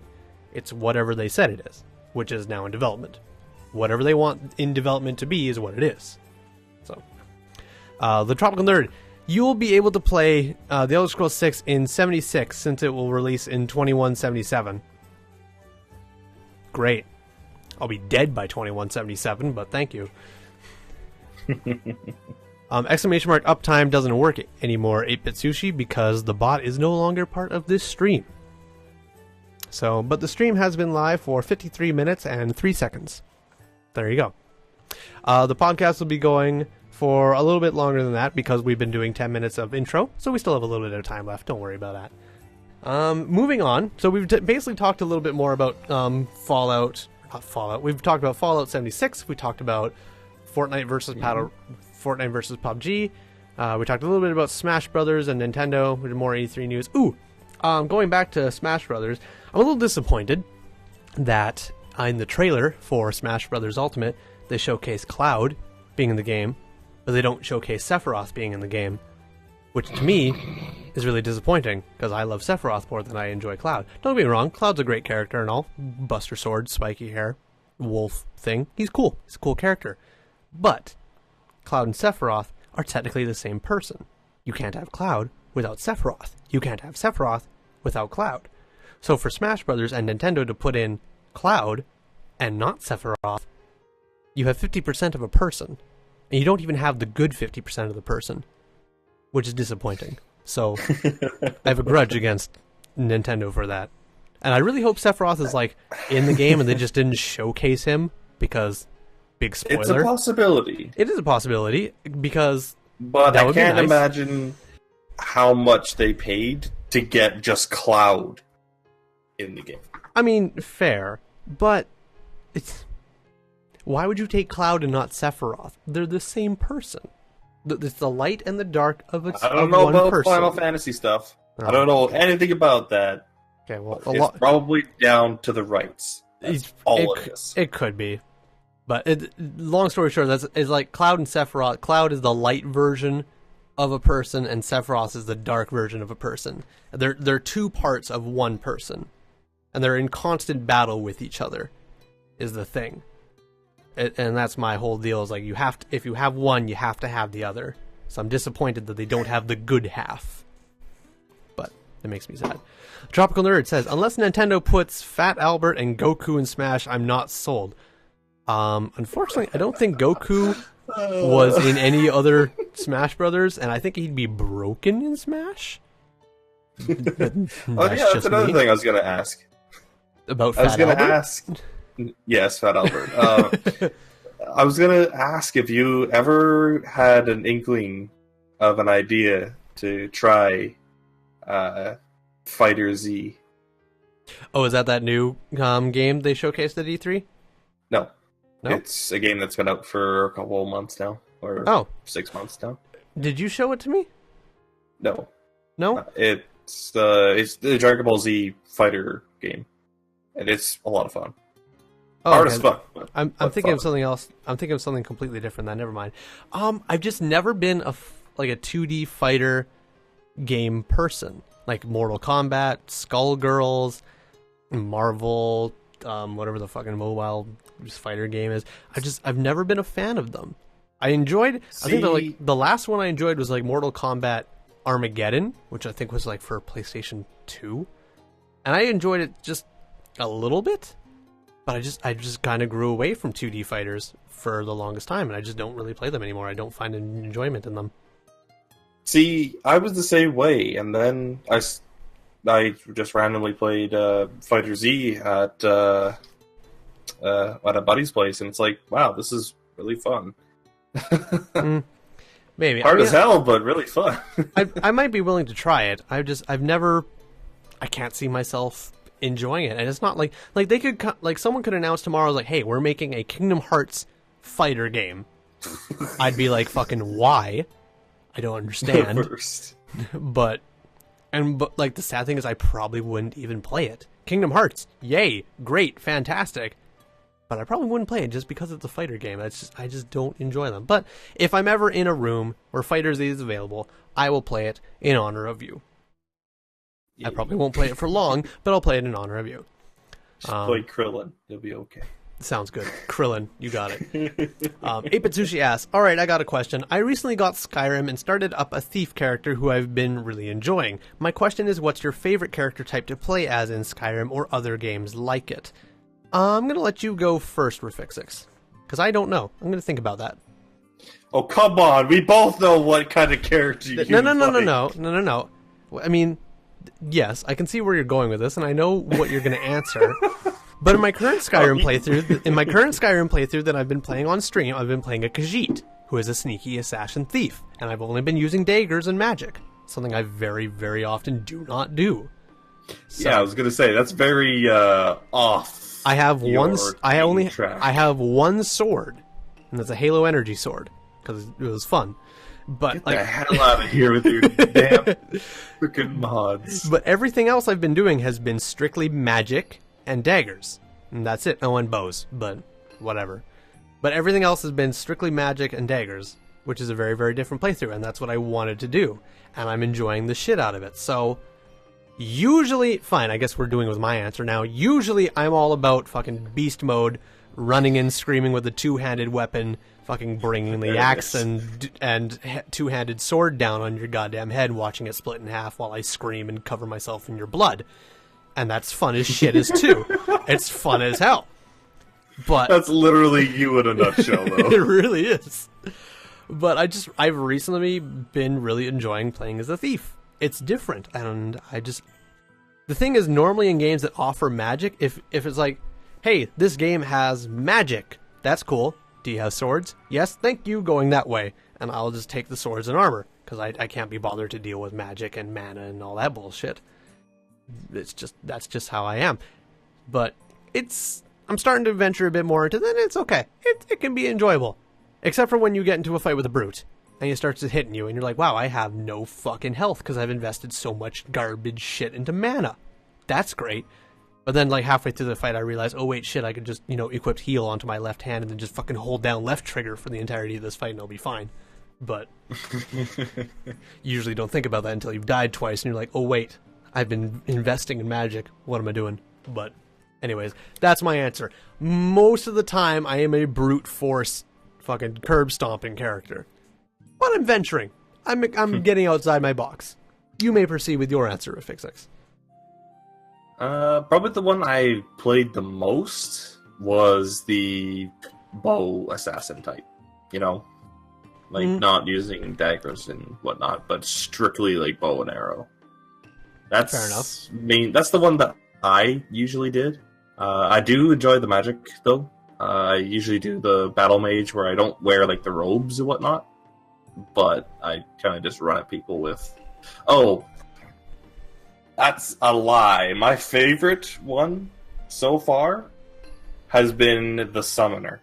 It's whatever they said it is, which is now in development. whatever they want in development to be is what it is. So, the Tropical Nerd, you'll be able to play The Elder Scrolls 6 in 76 since it will release in 2177. Great. I'll be dead by 2177, but thank you. Exclamation mark uptime doesn't work anymore, 8-Bit Sushi, because the bot is no longer part of this stream. So, but the stream has been live for 53 minutes and 3 seconds. There you go. The podcast will be going for a little bit longer than that because we've been doing 10 minutes of intro, so we still have a little bit of time left. Don't worry about that. Moving on. So we've basically talked a little bit more about Fallout. We've talked about Fallout 76. We talked about Fortnite versus PUBG. We talked a little bit about Smash Brothers and Nintendo. We did more E3 news. Going back to Smash Brothers, I'm a little disappointed that in the trailer for Smash Brothers Ultimate, they showcase Cloud being in the game, but they don't showcase Sephiroth being in the game, which to me is really disappointing because I love Sephiroth more than I enjoy Cloud. Don't get me wrong, Cloud's a great character and all. Buster Sword, spiky hair, wolf thing. He's cool. He's a cool character. But Cloud and Sephiroth are technically the same person. You can't have Cloud without Sephiroth. You can't have Sephiroth without Cloud. So for Smash Brothers and Nintendo to put in Cloud and not Sephiroth, you have 50% of a person. And you don't even have the good 50% of the person, which is disappointing. So I have a grudge against Nintendo for that. And I really hope Sephiroth is like in the game and they just didn't showcase him because big spoiler. It's a possibility. It is a possibility because but I can't imagine how much they paid to get just Cloud in the game. I mean, fair, but it's why would you take Cloud and not Sephiroth? They're the same person. It's the light and the dark of its. I don't know about Final Fantasy stuff. I don't know anything about that. Okay, well, it's probably down to the rights. That's all it is. It could be, but long story short, it's like Cloud and Sephiroth. Cloud is the light version of a person, and Sephiroth is the dark version of a person. They're two parts of one person, and they're in constant battle with each other. Is the thing. And that's my whole deal. Is like if you have one, you have to have the other. So I'm disappointed that they don't have the good half. But it makes me sad. Tropical Nerd says, unless Nintendo puts Fat Albert and Goku in Smash, I'm not sold. Unfortunately, I don't think Goku was in any other Smash Brothers, and I think he'd be broken in Smash. That's another thing I was going to ask. About Fat Albert? Yes, Fat Albert. I was going to ask if you ever had an inkling of an idea to try Fighter Z. Oh, is that new game they showcased at E3? No. It's a game that's been out for a couple of months now, or 6 months now. Did you show it to me? No. No? It's the Dragon Ball Z fighter game, and it's a lot of fun. Hard as fuck. I'm thinking of something else. I'm thinking of something completely different. Never mind. I've just never been a 2D fighter game person, like Mortal Kombat, Skullgirls, Marvel, whatever the fucking mobile fighter game is. I've never been a fan of them. I think the last one I enjoyed was like Mortal Kombat Armageddon, which I think was like for PlayStation 2, and I enjoyed it just a little bit. But I just kind of grew away from 2D fighters for the longest time, and I just don't really play them anymore. I don't find an enjoyment in them. See, I was the same way, and then I just randomly played Fighter Z at a buddy's place, and it's like, wow, this is really fun. Maybe hard as hell, but really fun. I might be willing to try it. I can't see myself enjoying it, and it's not like they could someone could announce tomorrow like, hey, we're making a Kingdom Hearts fighter game. I'd be like, fucking why? I don't understand. but like the sad thing is I probably wouldn't even play it. Kingdom Hearts, yay, great, fantastic, but I probably wouldn't play it just because it's a fighter game. I just don't enjoy them. But if I'm ever in a room where Fighter Z is available, I will play it in honor of you. I probably won't play it for long, but I'll play it in honor of you. Just play Krillin. You'll be okay. Sounds good. Krillin, you got it. 8-Bit Sushi asks, alright, I got a question. I recently got Skyrim and started up a thief character who I've been really enjoying. My question is, what's your favorite character type to play as in Skyrim or other games like it? I'm going to let you go first, Riffs, because I don't know. I'm going to think about that. Oh, come on. We both know what kind of character you No. I mean, yes, I can see where you're going with this, and I know what you're going to answer. But in my current Skyrim playthrough that I've been playing on stream, I've been playing a Khajiit, who is a sneaky assassin thief, and I've only been using daggers and magic, something I very, very often do not do. So, yeah, I was gonna say that's very off. I have one sword, and it's a Halo Energy sword because it was fun. But get the hell out of here with your damn freaking mods. But everything else I've been doing has been strictly magic and daggers, and that's it. Oh, and bows, but whatever. But everything else has been strictly magic and daggers, which is a very, very different playthrough, and that's what I wanted to do, and I'm enjoying the shit out of it. So usually, fine, I guess we're doing with my answer now. Usually I'm all about fucking beast mode, running in screaming with a two-handed weapon, fucking bringing the axe and two-handed sword down on your goddamn head, watching it split in half while I scream and cover myself in your blood. And that's fun as shit as too. It's fun as hell. But that's literally you in a nutshell, though. It really is. But I've recently been really enjoying playing as a thief. It's different, and the thing is, normally in games that offer magic, if it's like, hey, this game has magic, that's cool. Do you have swords? Yes, thank you, going that way. And I'll just take the swords and armor, because I can't be bothered to deal with magic and mana and all that bullshit. That's just how I am. But I'm starting to venture a bit more into that. It's okay. It can be enjoyable. Except for when you get into a fight with a brute and he starts hitting you and you're like, wow, I have no fucking health because I've invested so much garbage shit into mana. That's great. But then like halfway through the fight I realize, oh wait, shit, I could just, equip heal onto my left hand and then just fucking hold down left trigger for the entirety of this fight and I'll be fine. But you usually don't think about that until you've died twice and you're like, oh wait, I've been investing in magic. What am I doing? But anyways, that's my answer. Most of the time, I am a brute force fucking curb stomping character. But I'm venturing. I'm getting outside my box. You may proceed with your answer, Fixix. Probably the one I played the most was the bow assassin type. Like not using daggers and whatnot, but strictly like bow and arrow. That's fair enough. That's the one that I usually did. I do enjoy the magic, though. I usually do the battle mage where I don't wear like the robes and whatnot, but I kind of just run at people with. Oh, that's a lie. My favorite one so far has been the summoner,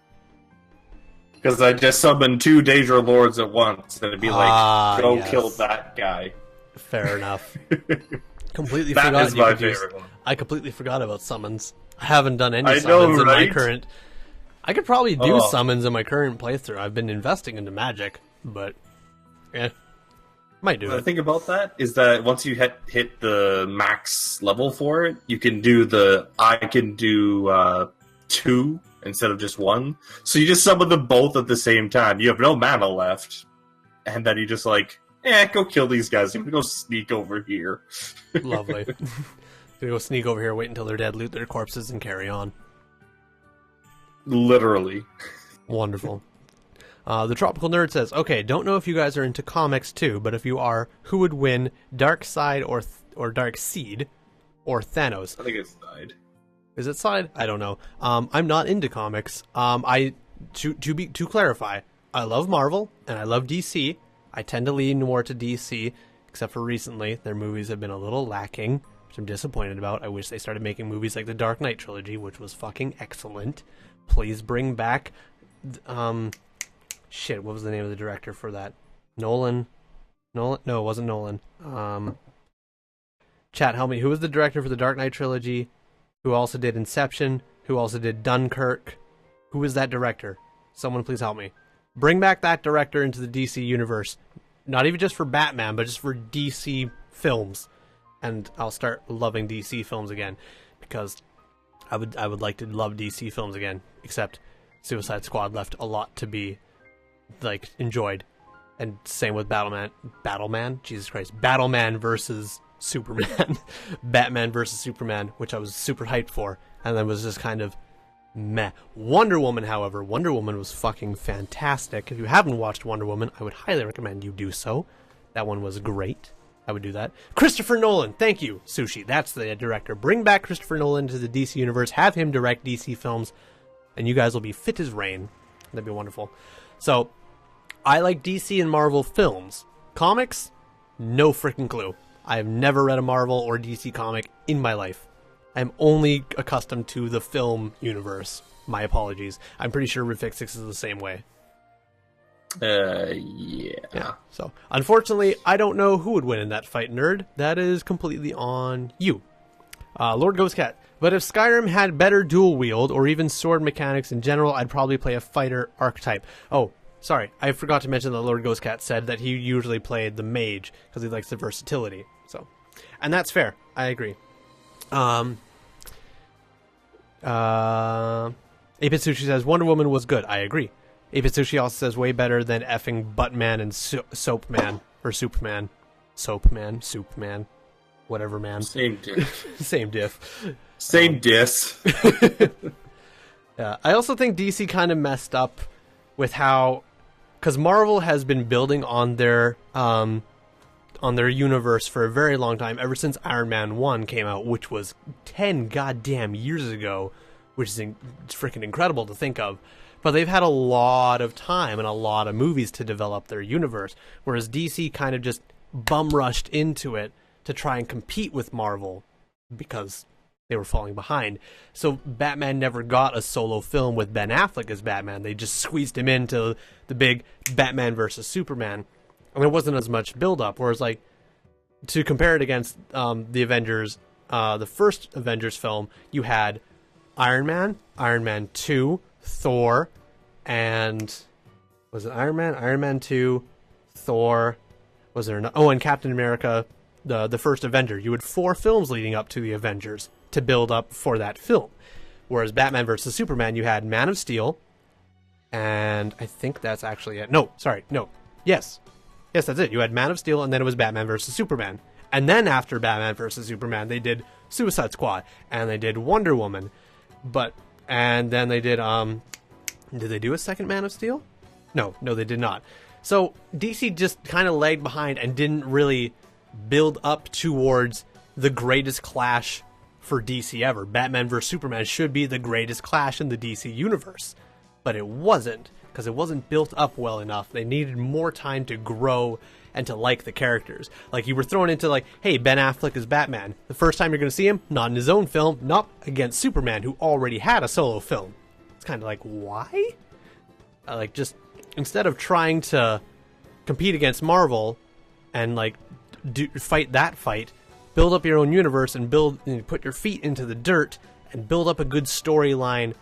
because I just summoned 2 Daedra Lords at once, and it'd be like, go kill that guy. Fair enough. Completely that forgot is my favorite one. I completely forgot about summons. I haven't done any summons in my current. I could probably do summons in my current playthrough. I've been investing into magic, but might do it. The thing about that is that once you hit the max level for it, you can do I can do 2 instead of just 1. So you just summon them both at the same time. You have no mana left, and then you just like, go kill these guys. I'm gonna go sneak over here. Lovely. Gonna go sneak over here, wait until they're dead, loot their corpses, and carry on. Literally. Wonderful. The Tropical Nerd says, okay, don't know if you guys are into comics too, but if you are, who would win, Darkseid or Darkseid or Thanos? I think it's Side. Is it Side? I don't know. I'm not into comics. To clarify, I love Marvel and I love DC. I tend to lean more to DC, except for recently. Their movies have been a little lacking, which I'm disappointed about. I wish they started making movies like the Dark Knight trilogy, which was fucking excellent. Please bring back... Shit, what was the name of the director for that? Nolan? No, it wasn't Nolan. Chat, help me. Who was the director for the Dark Knight trilogy? Who also did Inception? Who also did Dunkirk? Who was that director? Someone please help me. Bring back that director into the DC universe. Not even just for Batman, but just for DC films. And I'll start loving DC films again. Because I would like to love DC films again, except Suicide Squad left a lot to be like enjoyed. And same with Battleman, Jesus Christ, Battleman versus Superman, Batman versus Superman, which I was super hyped for, and then was just kind of meh. Wonder Woman, however, Wonder Woman was fucking fantastic. If you haven't watched Wonder Woman, I would highly recommend you do so. That one was great. I would do that. Christopher Nolan, thank you, Sushi. That's the director. Bring back Christopher Nolan to the DC universe. Have him direct DC films, and you guys will be fit as rain. That'd be wonderful. So, I like DC and Marvel films. Comics? No freaking clue. I have never read a Marvel or DC comic in my life. I'm only accustomed to the film universe. My apologies. I'm pretty sure Riffs is the same way. Yeah. So, unfortunately, I don't know who would win in that fight, nerd. That is completely on you. Lord Ghostcat. But if Skyrim had better dual wield, or even sword mechanics in general, I'd probably play a fighter archetype. Oh, sorry, I forgot to mention that Lord Ghostcat said that he usually played the mage, because he likes the versatility. So, and that's fair. I agree. 8-Bit Sushi says, Wonder Woman was good. I agree. 8-Bit Sushi also says, way better than effing Buttman and Soap Man. Or Soup Man. Soap Man. Soup Man. Whatever, man. Same diff. Same diff. Same diss. Yeah, I also think DC kind of messed up with how... Because Marvel has been building on their universe for a very long time, ever since Iron Man 1 came out, which was 10 goddamn years ago, which is freaking incredible to think of. But they've had a lot of time and a lot of movies to develop their universe, whereas DC kind of just bum-rushed into it to try and compete with Marvel because they were falling behind. So Batman never got a solo film with Ben Affleck as Batman. They just squeezed him into the big Batman versus Superman. And there wasn't as much build-up, whereas, like, to compare it against the Avengers, the first Avengers film, you had Iron Man, Iron Man 2, Thor, and... Was it Iron Man? Iron Man 2, Thor... Was there another? Oh, and Captain America, the first Avenger. You had 4 films leading up to the Avengers to build up for that film. Whereas Batman versus Superman, you had Man of Steel, and I think that's actually it. No, sorry, no. Yes, that's it. You had Man of Steel, and then it was Batman versus Superman. And then after Batman versus Superman, they did Suicide Squad, and they did Wonder Woman. And then they did they do a second Man of Steel? No, they did not. So DC just kind of lagged behind and didn't really build up towards the greatest clash for DC ever. Batman vs. Superman should be the greatest clash in the DC universe. But it wasn't, because it wasn't built up well enough. They needed more time to grow and to like the characters. Like, you were thrown into, like, hey, Ben Affleck is Batman. The first time you're going to see him, not in his own film, not against Superman, who already had a solo film. It's kind of like, why? Just... Instead of trying to compete against Marvel and fight that fight, build up your own universe and put your feet into the dirt and build up a good storyline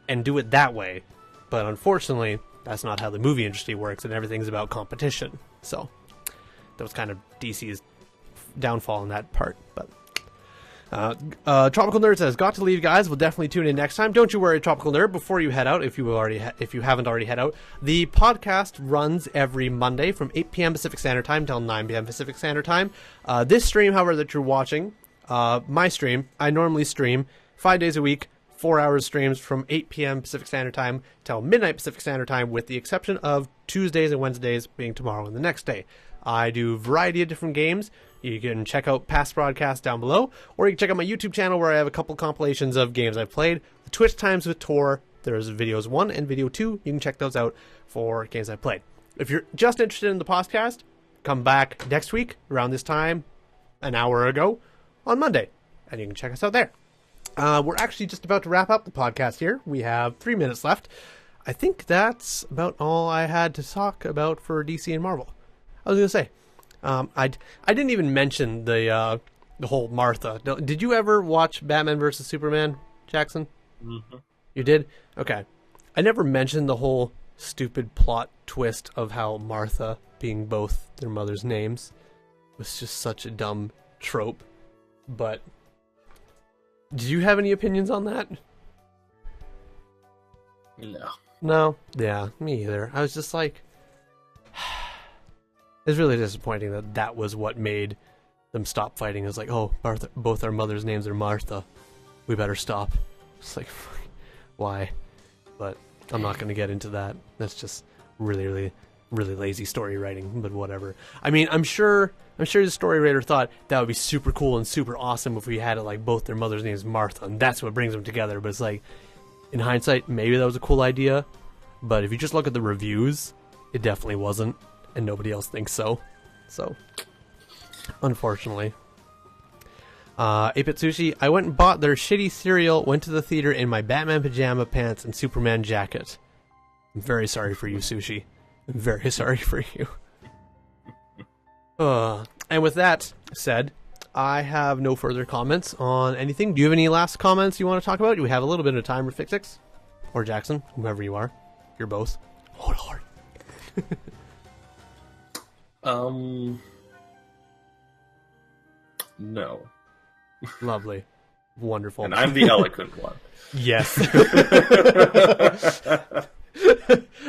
and do it that way. But unfortunately, that's not how the movie industry works, and everything's about competition. So that was kind of DC's downfall in that part. But Tropical Nerd says, got to leave, guys. We'll definitely tune in next time. Don't you worry, Tropical Nerd, before you head out, if you haven't already head out, the podcast runs every Monday from 8 p.m. Pacific Standard Time till 9 p.m. Pacific Standard Time. This stream, however, that you're watching, my stream, I normally stream 5 days a week, 4 hours streams from 8 p.m. Pacific Standard Time till midnight Pacific Standard Time, with the exception of Tuesdays and Wednesdays being tomorrow and the next day. I do a variety of different games. You can check out past broadcasts down below, or you can check out my YouTube channel where I have a couple compilations of games I've played. The Twitch Times with Tor, there's videos 1 and video 2. You can check those out for games I've played. If you're just interested in the podcast, come back next week around this time, an hour ago, on Monday, and you can check us out there. We're actually just about to wrap up the podcast here. We have 3 minutes left. I think that's about all I had to talk about for DC and Marvel. I was going to say, I didn't even mention the whole Martha. Did you ever watch Batman vs. Superman, Jackson? Mm-hmm. You did? Okay. I never mentioned the whole stupid plot twist of how Martha being both their mother's names was just such a dumb trope. But Did you have any opinions on that? No. No? Yeah, me either. I was just like... It's really disappointing that that was what made them stop fighting. It's like, oh, Martha, both our mothers' names are Martha. We better stop. It's like, why? But I'm not going to get into that. That's just really, really, really lazy story writing, but whatever. I mean, I'm sure the story writer thought that would be super cool and super awesome if we had it like both their mother's names Martha, and that's what brings them together. But it's like, in hindsight, maybe that was a cool idea, but if you just look at the reviews, it definitely wasn't, and nobody else thinks so. So, unfortunately. 8-Bit Sushi, I went and bought their shitty cereal, went to the theater in my Batman pajama pants and Superman jacket. I'm very sorry for you, Sushi. I'm very sorry for you. And with that said, I have no further comments on anything. Do you have any last comments you want to talk about? Do we have a little bit of time for Fix? Or Jackson, whoever you are. You're both. Oh, Lord. No. Lovely. Wonderful. And I'm the eloquent one. Yes.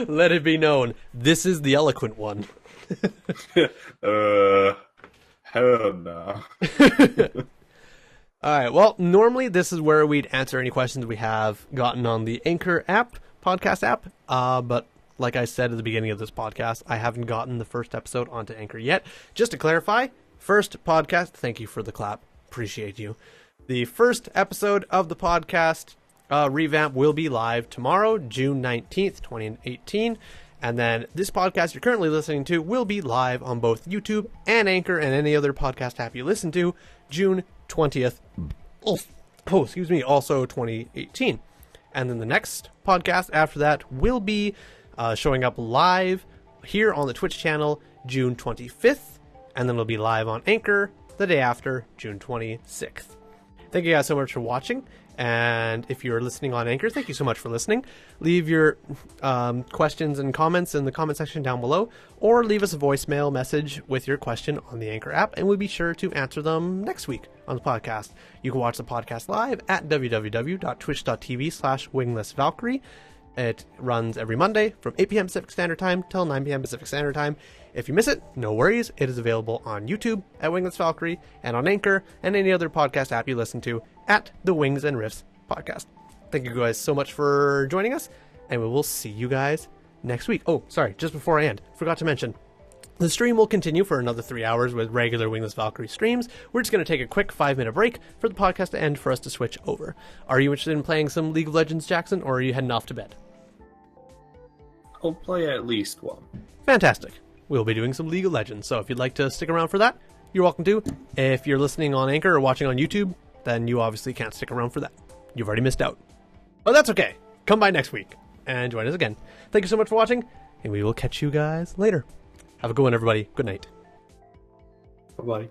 Let it be known, this is the eloquent one. Hell no. Alright, well, normally this is where we'd answer any questions we have gotten on the Anchor app, podcast app, but like I said at the beginning of this podcast, I haven't gotten the first episode onto Anchor yet. Just to clarify, first podcast, thank you for the clap, appreciate you. The first episode of the podcast revamp will be live tomorrow, June 19th, 2018. And then this podcast you're currently listening to will be live on both YouTube and Anchor and any other podcast app you listen to, June 20th. Excuse me, also 2018. And then the next podcast after that will be showing up live here on the Twitch channel, June 25th. And then it'll be live on Anchor the day after, June 26th. Thank you guys so much for watching. And if you're listening on Anchor, thank you so much for listening. Leave your questions and comments in the comment section down below, or leave us a voicemail message with your question on the Anchor app, and we'll be sure to answer them next week on the podcast. You can watch the podcast live at www.twitch.tv/WinglessValkyrie. It runs every Monday from 8 p.m. Pacific Standard Time till 9 p.m. Pacific Standard Time. If you miss it, no worries. It is available on YouTube at WinglessValkyrie and on Anchor and any other podcast app you listen to at the Wings and Riffs podcast. Thank you guys so much for joining us, and we will see you guys next week. Oh, sorry, just before I end, forgot to mention, the stream will continue for another 3 hours with regular WinglessValkyrie streams. We're just going to take a quick 5-minute break for the podcast to end for us to switch over. Are you interested in playing some League of Legends, Jackson, or are you heading off to bed? I'll play at least one. Fantastic. We'll be doing some League of Legends, so if you'd like to stick around for that, you're welcome to. If you're listening on Anchor or watching on YouTube, then you obviously can't stick around for that. You've already missed out. But that's okay. Come by next week and join us again. Thank you so much for watching, and we will catch you guys later. Have a good one, everybody. Good night. Bye-bye.